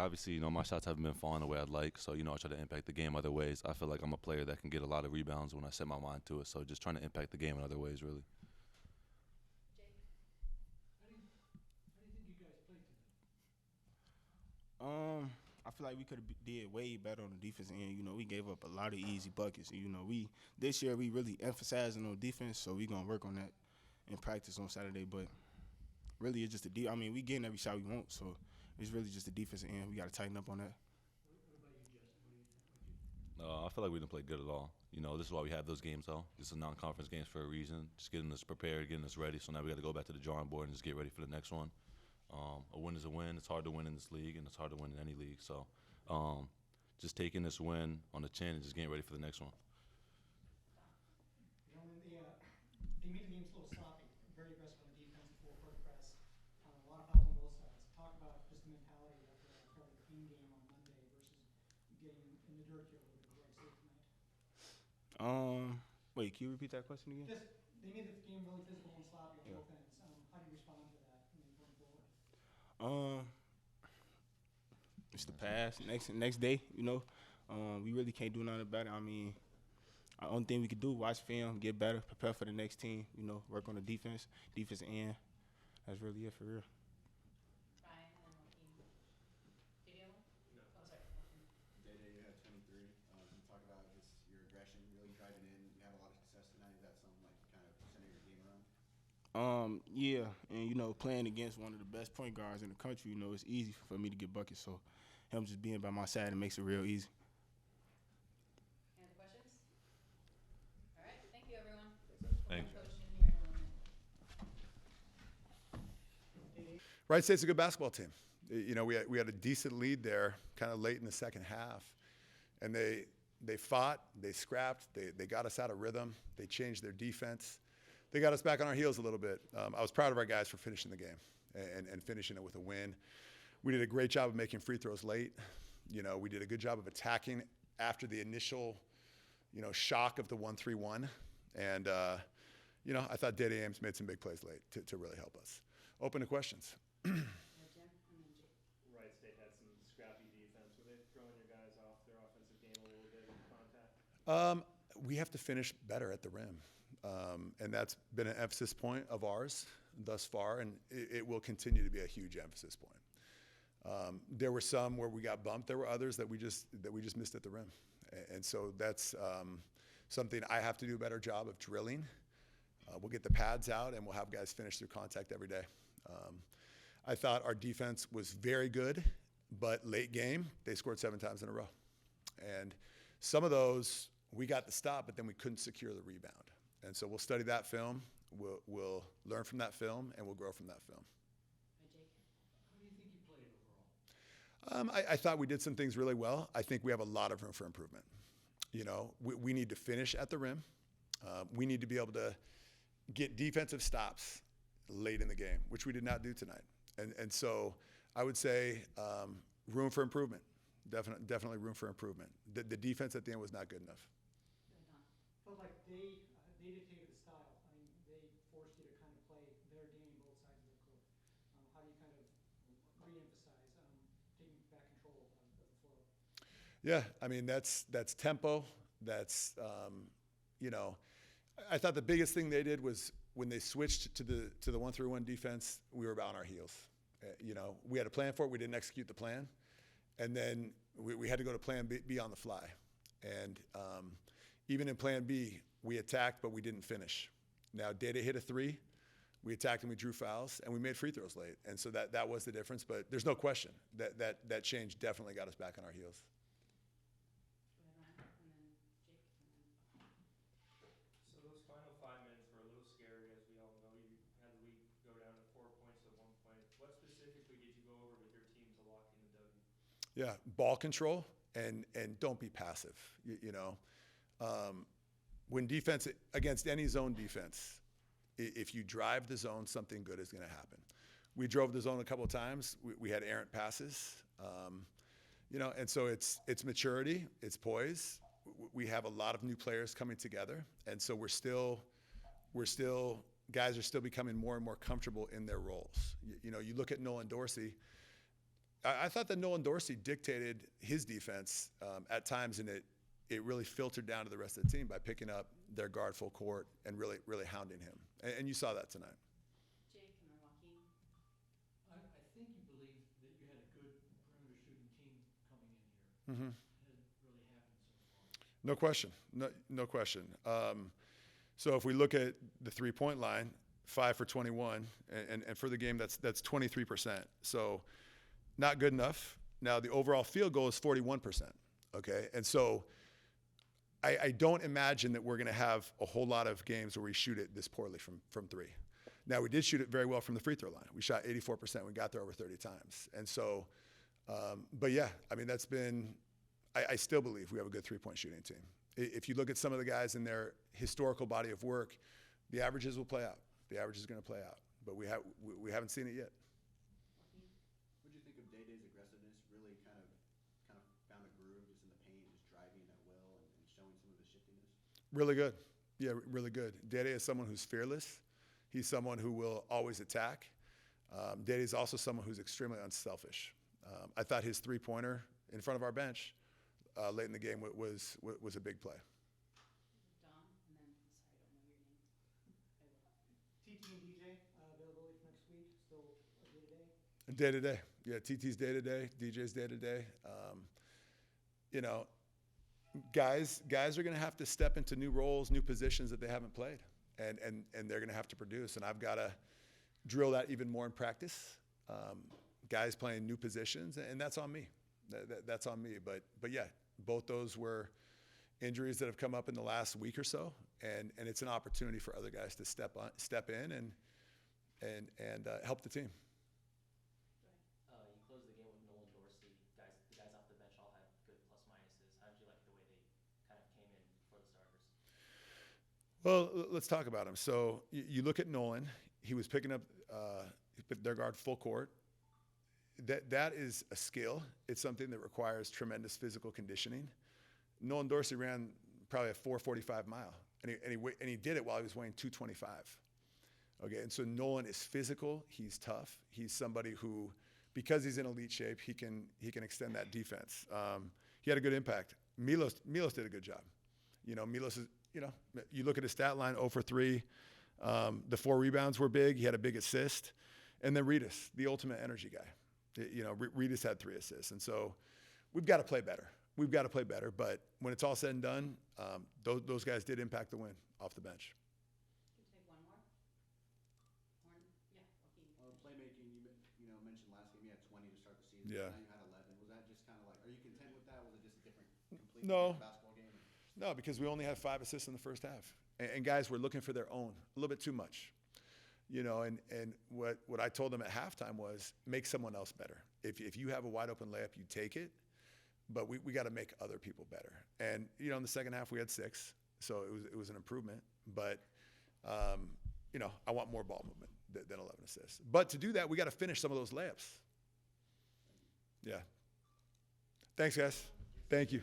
Obviously, my shots haven't been falling the way I'd like, so, I try to impact the game other ways. I feel like I'm a player that can get a lot of rebounds when I set my mind to it, so just trying to impact the game in other ways, really. How do you think you guys played tonight? I feel like we could have did way better on the defense end. We gave up a lot of easy buckets. We this year we really emphasizing on defense, so we gonna work on that in practice on Saturday. But really, it's just I mean, we getting every shot we want, so it's really just the defensive end. We got to tighten up on that. What about you, Justin? What do you think? What you? I feel like we didn't play good at all. This is why we have those games, though. This is non-conference games for a reason, just getting us prepared, getting us ready. So now we got to go back to the drawing board and just get ready for the next one. A win is a win. It's hard to win in this league, and it's hard to win in any league. So just taking this win on the chin and just getting ready for the next one. They made the games a little sloppy, very aggressive on the defense, full court press, a lot of fouls on both sides. Talk about just the mentality of a fairly clean game on Monday versus getting in the dirt here a little bit with Wright State tonight. Wait, can you repeat that question again? Just they made the game really physical and sloppy on both ends. How do you respond to that going forward? It's the past. Next day, we really can't do nothing about it. I mean, the only thing we could do, watch film, get better, prepare for the next team. Work on the defense end. That's really it for real. Ryan and then Joaquin. Video? No. Oh, sorry. Day Day, you had 23. You talk about just your aggression, really driving in. You had a lot of success tonight. Is that something like kind of centering your game around? Yeah, and playing against one of the best point guards in the country, it's easy for me to get buckets. So him just being by my side, it makes it real easy. Any other questions? All right. Thank you, everyone. Thank you. Coach in here in a moment. Wright State's a good basketball team. We had a decent lead there kind of late in the second half. And they fought, they scrapped, they got us out of rhythm, they changed their defense. They got us back on our heels a little bit. I was proud of our guys for finishing the game and finishing it with a win. We did a great job of making free throws late. We did a good job of attacking after the initial, shock of the 1-3-1. And, I thought Dai Dai Ames made some big plays late to really help us. Open to questions. Jim and then Jake. Wright State had some scrappy defense. Were they throwing your guys off their offensive game a little bit in contact? We have to finish better at the rim. And that's been an emphasis point of ours thus far, and it will continue to be a huge emphasis point. There were some where we got bumped. There were others that we just missed at the rim. And so that's something I have to do a better job of drilling. We'll get the pads out, and we'll have guys finish through contact every day. I thought our defense was very good, but late game, they scored 7 times in a row. And some of those, we got the stop, but then we couldn't secure the rebound. And so we'll study that film, we'll learn from that film, and we'll grow from that film. Hi, Jake. How do you think you played overall? I thought we did some things really well. I think we have a lot of room for improvement. We need to finish at the rim. We need to be able to get defensive stops late in the game, which we did not do tonight. And so I would say room for improvement. Definitely room for improvement. The defense at the end was not good enough. Felt like they dictated the style. I mean, they forced you to kind of play their game both sides of the court. How do you kind of re-emphasize taking back control of the flow? Yeah, I mean that's tempo. That's I thought the biggest thing they did was when they switched to the 1-3-1 defense, we were on our heels. We had a plan for it. We didn't execute the plan, and then we had to go to plan B on the fly. And even in plan B, we attacked, but we didn't finish. Now, Dai Dai hit a 3. We attacked and we drew fouls, and we made free throws late. And so that was the difference. But there's no question that change definitely got us back on our heels. Go ahead, Ryan, and then Jake, and then. So those final 5 minutes were a little scary, as we all know. You had the lead go down to 4 points at one point. What specifically did you go over with your team to lock in the W? Yeah, ball control and don't be passive. When defense against any zone defense, if you drive the zone, something good is going to happen. We drove the zone a couple of times. We had errant passes, and so it's maturity, it's poise. We have a lot of new players coming together, and so guys are still becoming more and more comfortable in their roles. You look at Nolan Dorsey. I thought that Nolan Dorsey dictated his defense at times, and it really filtered down to the rest of the team by picking up their guard full court and really hounding him. And you saw that tonight. Jake and then Joaquin. I think you believe that you had a good perimeter shooting team coming in here. Mm-hmm. It hasn't really happened so far. No question. No question. So if we look at the 3-point line, 5 for 21, and for the game, that's 23%. So not good enough. Now the overall field goal is 41%. Okay, and so I don't imagine that we're going to have a whole lot of games where we shoot it this poorly from three. Now we did shoot it very well from the free throw line. We shot 84%. We got there over 30 times, and so. But yeah, I mean that's been. I still believe we have a good 3-point shooting team. If you look at some of the guys in their historical body of work, the averages will play out. The average is going to play out, but we haven't seen it yet. What did you think of Dai Dai's aggressiveness? Really kind of found a groove just in the paint, just driving at will and showing some of the shiftiness. Really good. Yeah, really good. Dai Dai is someone who's fearless. He's someone who will always attack. Dai Dai is also someone who's extremely unselfish. I thought his 3-pointer in front of our bench late in the game was a big play. Dom, and then, sorry, I don't know your name. TT and DJ, availability for next week, still day-to-day? Day-to-day. Yeah, TT's day-to-day, DJ's day-to-day. You know, guys are going to have to step into new roles, new positions that they haven't played, and they're going to have to produce. And I've got to drill that even more in practice. Guys playing new positions, and that's on me. That's on me. But yeah, both those were injuries that have come up in the last week or so, and it's an opportunity for other guys to step in and help the team. You closed the game with Nolan Dorsey. The guys off the bench all had good plus minuses. How did you like the way they kind of came in for the starters? Well, let's talk about him. So you look at Nolan. He was picking up their guard full court. That is a skill. It's something that requires tremendous physical conditioning. Nolan Dorsey ran probably a 4:45 mile, and he did it while he was weighing 225. Okay, and so Nolan is physical. He's tough. He's somebody who, because he's in elite shape, he can extend that defense. He had a good impact. Milos did a good job. You know, Milos is, you know, you look at his stat line, 0 for 3. The 4 rebounds were big. He had a big assist, and then Ritas, the ultimate energy guy. You know, Ritas had 3 assists, and so we've got to play better. We've got to play better. But when it's all said and done, those guys did impact the win off the bench. Can you take one more? Yeah, Joaquin. Playmaking, you mentioned last game you had 20 to start the season. Yeah. Now you had 11. Was that just kind of like, are you content with that? Was it just a completely No. different basketball game? No, because we only had 5 assists in the first half, and guys were looking for their own a little bit too much. You know, and what I told them at halftime was make someone else better. If you have a wide open layup, you take it, but we got to make other people better. And you know, in the second half we had 6, so it was an improvement. But you know, I want more ball movement than 11 assists. But to do that, we got to finish some of those layups. Yeah. Thanks, guys. Thank you.